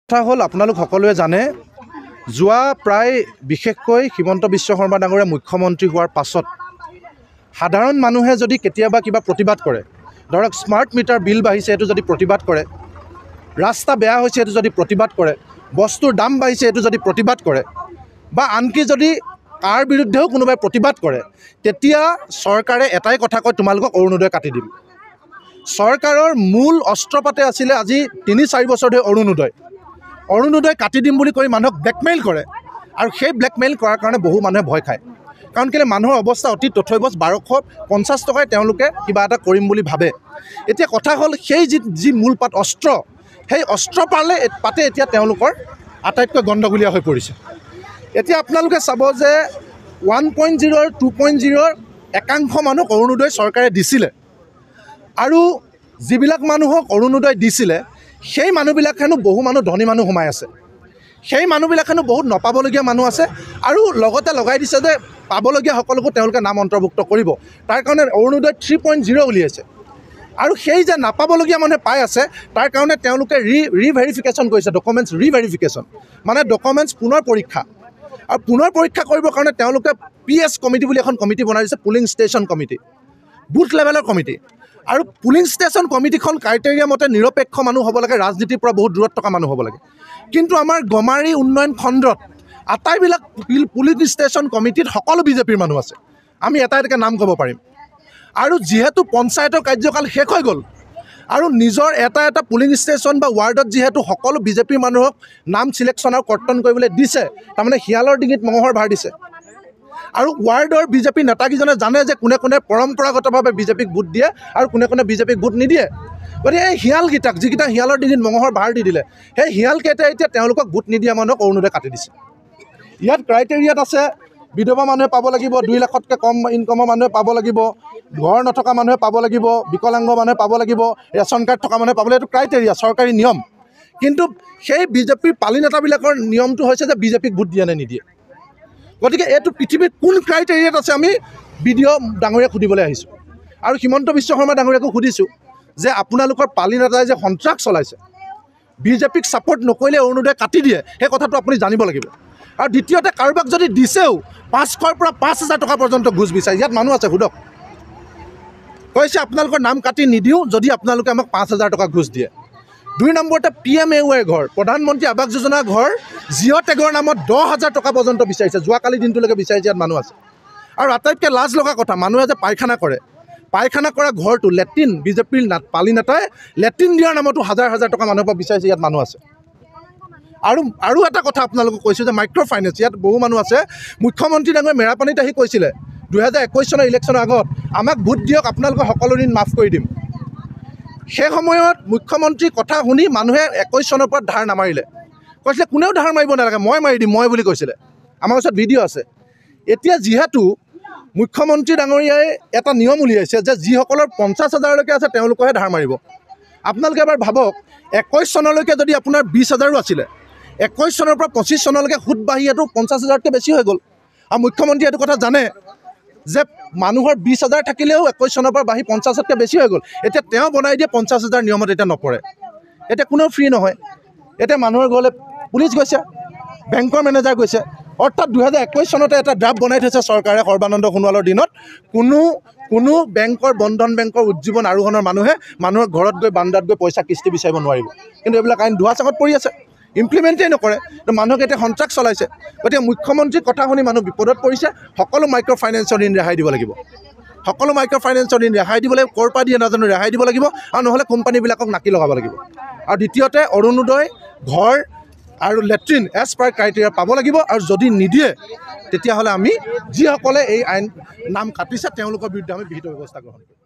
কথা হ'ল আপোনালোক সকলোৱে জানে যোৱা প্ৰায় বিশেষকৈ হিমন্ত বিশ্ব শৰ্মা ডাঙৰীয়া মুখ্যমন্ত্ৰী হোৱাৰ পাছত সাধাৰণ মানুহে যদি কেতিয়াবা কিবা প্ৰতিবাদ কৰে, ধৰক স্মাৰ্ট মিটাৰ বিল বাঢ়িছে এইটো যদি প্ৰতিবাদ কৰে, ৰাস্তা বেয়া হৈছে এইটো যদি প্ৰতিবাদ কৰে, বস্তুৰ দাম বাঢ়িছে এইটো যদি প্ৰতিবাদ কৰে, বা আনকি যদি তাৰ বিৰুদ্ধেও কোনোবাই প্ৰতিবাদ কৰে, তেতিয়া চৰকাৰে এটাই কথা কয়, তোমালোকক অৰুণোদয় কাটি দিম। চৰকাৰৰ মূল অস্ত্ৰপাতে আছিলে আজি ৩-৪ বছৰ ধৰি অৰুণোদয় কাটি দিম বুলি কৈ মানুহক ব্লেকমেইল কৰে, আৰু সেই ব্লেকমেইল কৰাৰ কাৰণে বহু মানুহে ভয় খায়। কাৰণ কেলৈ মানুহৰ অৱস্থা অতি তথৈবচ, ১২৫০ টকাই তেওঁলোকে কিবা এটা কৰিম বুলি ভাবে। এতিয়া কথা হ'ল সেই যি মূল অস্ত্ৰ, সেই অস্ত্ৰ পাতে এতিয়া তেওঁলোকৰ আটাইতকৈ গণ্ডগোলীয়া হৈ পৰিছে। এতিয়া আপোনালোকে চাব যে 1.0 আৰু 2.0 একাংশ মানুহক অৰুণোদয় চৰকাৰে দিছিলে, আৰু যিবিলাক মানুহক অৰুণোদয় দিছিলে সেই মানুহবিলাক হেনো বহু মানুহ ধনী মানুহ সোমাই আছে, সেই মানুহবিলাক হেনো বহুত নপাবলগীয়া মানুহ আছে, আৰু লগতে লগাই দিছে যে পাবলগীয়া সকলোকো তেওঁলোকে নাম অন্তৰ্ভুক্ত কৰিব। তাৰ কাৰণে অৰুণোদয় 3.0 উলিয়াইছে, আৰু সেই যে নাপাবলগীয়া মানুহে পাই আছে তাৰ কাৰণে তেওঁলোকে ৰিভেৰিফিকেশ্যন কৰিছে, ডকুমেণ্টছ ৰিভেৰিফিকেশ্যন, মানে ডকুমেণ্টছ পুনৰ পৰীক্ষা। আৰু পুনৰ পৰীক্ষা কৰিবৰ কাৰণে তেওঁলোকে PS কমিটি বুলি এখন কমিটি বনাই দিছে, পুলিং ষ্টেচন কমিটি, বুথ লেভেলৰ কমিটি। আৰু পুলিং ষ্টেচন কমিটিখন ক্ৰাইটেৰিয়া মতে নিৰপেক্ষ মানুহ হ'ব লাগে, ৰাজনীতিৰ পৰা বহুত দূৰত থকা মানুহ হ'ব লাগে। কিন্তু আমাৰ গমাৰি উন্নয়ন খণ্ডত আটাইবিলাক পুলিং ষ্টেচন কমিটিত সকলো বিজেপিৰ মানুহ আছে, আমি এটা এটাকৈ নাম ক'ব পাৰিম। আৰু যিহেতু পঞ্চায়তৰ কাৰ্যকাল শেষ হৈ গ'ল, আৰু নিজৰ এটা পুলিং ষ্টেচন বা ৱাৰ্ডত যিহেতু সকলো বিজেপিৰ মানুহক নাম চিলেকশ্যন আৰু কৰ্তন কৰিবলৈ দিছে, তাৰমানে শিয়ালৰ ডিঙিত মঙহৰ ভাৰ দিছে। আৰু ৱাৰ্ডৰ বিজেপি নেতাকেইজনে জানে যে কোনে কোনে পৰম্পৰাগতভাৱে বিজেপিক ভোট দিয়ে আৰু কোনে কোনে বিজেপিক ভোট নিদিয়ে। গতিকে এই শিয়ালকেইটাক, যিকেইটা শিয়ালৰ ডিঙিত মঙহৰ ভাৰ দি দিলে, সেই শিয়ালকেইটাই এতিয়া তেওঁলোকক ভোট নিদিয়া মানুহক অৰুণোদয় কাটি দিছে। ইয়াত ক্ৰাইটেৰিয়াত আছে বিধৱা মানুহে পাব লাগিব, 2 লাখতকৈ কম ইনকমৰ মানুহে পাব লাগিব, ঘৰ নথকা মানুহে পাব লাগিব, বিকলাংগ মানুহে পাব লাগিব, ৰেচন কাৰ্ড থকা মানুহে পাব লাগিব। এইটো ক্ৰাইটেৰিয়া, চৰকাৰী নিয়ম। কিন্তু সেই বিজেপিৰ পালি নেতাবিলাকৰ নিয়মটো হৈছে যে বিজেপিক ভোট দিয়ে নে নিদিয়ে। গতিকে এইটো পৃথিৱীত কোন ক্ৰাইটেৰিয়াত আছে আমি BDO ডাঙৰীয়াক সুধিবলৈ আহিছোঁ। আৰু হিমন্ত বিশ্ব শৰ্মা ডাঙৰীয়াকো সুধিছোঁ যে আপোনালোকৰ পালি নেতাই যে সন্ত্ৰাস চলাইছে, বিজেপিক ছাপৰ্ট নকৰিলে অৰুণোদয় কাটি দিয়ে, সেই কথাটো আপুনি জানিব লাগিব। আৰু দ্বিতীয়তে কাৰোবাক যদি দিছেও 500ৰ পৰা 5000 টকা পৰ্যন্ত ঘোচ বিচাৰে। ইয়াত মানুহ আছে, সোধক। কৈছে আপোনালোকৰ নাম কাটি নিদিওঁ যদি আপোনালোকে আমাক 5000 টকা ঘোচ দিয়ে। 2 নম্বৰতে PMAY ঘৰ, প্ৰধানমন্ত্ৰী আৱাস যোজনা ঘৰ, জিঅ' টেগৰ নামত 10,000 টকা পৰ্যন্ত বিচাৰিছে, যোৱাকালি দিনটোলৈকে বিচাৰিছে। ইয়াত মানুহ আছে। আৰু আটাইতকৈ লাজ লগা কথা, মানুহে যে পায়খানা কৰে, পায়খানা কৰা ঘৰটো লেট্ৰিন বিজেপিৰ পালি নেতাই লেট্ৰিন দিয়াৰ নামতো 1000 টকা মানুহৰ পৰা বিচাৰিছে। ইয়াত মানুহ আছে। আৰু এটা কথা আপোনালোকক কৈছোঁ যে মাইক্ৰ' ফাইনেন্স, ইয়াত বহু মানুহ আছে। মুখ্যমন্ত্ৰী ডাঙৰীয়া মেৰাপানীত আহি কৈছিলে 2021 চনৰ ইলেকশ্যনৰ আগত, আমাক ভোট দিয়ক, আপোনালোকৰ সকলো ঋণ মাফ কৰি দিম। সেই সময়ত মুখ্যমন্ত্ৰীৰ কথা শুনি মানুহে 21 চনৰ পৰা ধাৰ নামাৰিলে, কৈছিলে কোনেও ধাৰ মাৰিব নালাগে, মই মাৰি দিম, মই বুলি কৈছিলে। আমাৰ ওচৰত ভিডিঅ' আছে। এতিয়া যিহেতু মুখ্যমন্ত্ৰী ডাঙৰীয়াই এটা নিয়ম উলিয়াইছে যে যিসকলৰ 50,000লৈকে আছে তেওঁলোকেহে ধাৰ মাৰিব। আপোনালোকে এবাৰ ভাবক, 21 চনলৈকে যদি আপোনাৰ 20,000ও আছিলে, 21 চনৰ পৰা 25 চনলৈকে সুদ বাঢ়ি এইটো 50,000তকৈ বেছি হৈ গ'ল। আৰু মুখ্যমন্ত্ৰীয়ে এইটো কথা জানে যে মানুহৰ 20,000 থাকিলেও 21 চনৰ পৰা বাঢ়ি 50তকৈ বেছি হৈ গ'ল। এতিয়া তেওঁ বনাই দিয়ে 50,000 নিয়মত এতিয়া নপৰে। এতিয়া কোনেও ফ্ৰী নহয়। এতিয়া মানুহৰ ঘৰলৈ পুলিচ গৈছে, বেংকৰ মেনেজাৰ গৈছে। অৰ্থাৎ 2021 চনতে এটা ড্ৰাফ্ট বনাই থৈছে চৰকাৰে সৰ্বানন্দ সোণোৱালৰ দিনত, কোনো বেংকৰ, বন্ধন বেংকৰ উজ্জীৱন আৰোহণৰ মানুহে মানুহৰ ঘৰত গৈ বান্দাত গৈ পইচা কিস্তি বিচাৰিব নোৱাৰিব। কিন্তু এইবিলাক আইন ধোঁৱা চাঙত পৰি আছে, ইমপ্লিমেণ্টেই নকৰে। তো মানুহক এতিয়া সন্ত্ৰাস চলাইছে। গতিকে মুখ্যমন্ত্ৰীৰ কথা শুনি মানুহ বিপদত পৰিছে। সকলো মাইক্ৰ' ফাইনেন্সৰ ঋণ ৰেহাই দিব লাগিব, সকলো মাইক্ৰ' ফাইনেন্সৰ ঋণ ৰেহাই দিব লাগিব। ক'ৰ পৰা দিয়ে নাজানো, ৰেহাই দিব লাগিব, আৰু নহ'লে কোম্পানীবিলাকক নাকি লগাব লাগিব। আৰু দ্বিতীয়তে অৰুণোদয়, ঘৰ আৰু লেট্ৰিন এজ পাৰ ক্ৰাইটেৰিয়া পাব লাগিব। আৰু যদি নিদিয়ে তেতিয়াহ'লে আমি যিসকলে এই আইন নাম কাটিছে তেওঁলোকৰ বিৰুদ্ধে আমি বিহিত ব্যৱস্থা গ্ৰহণ কৰিম।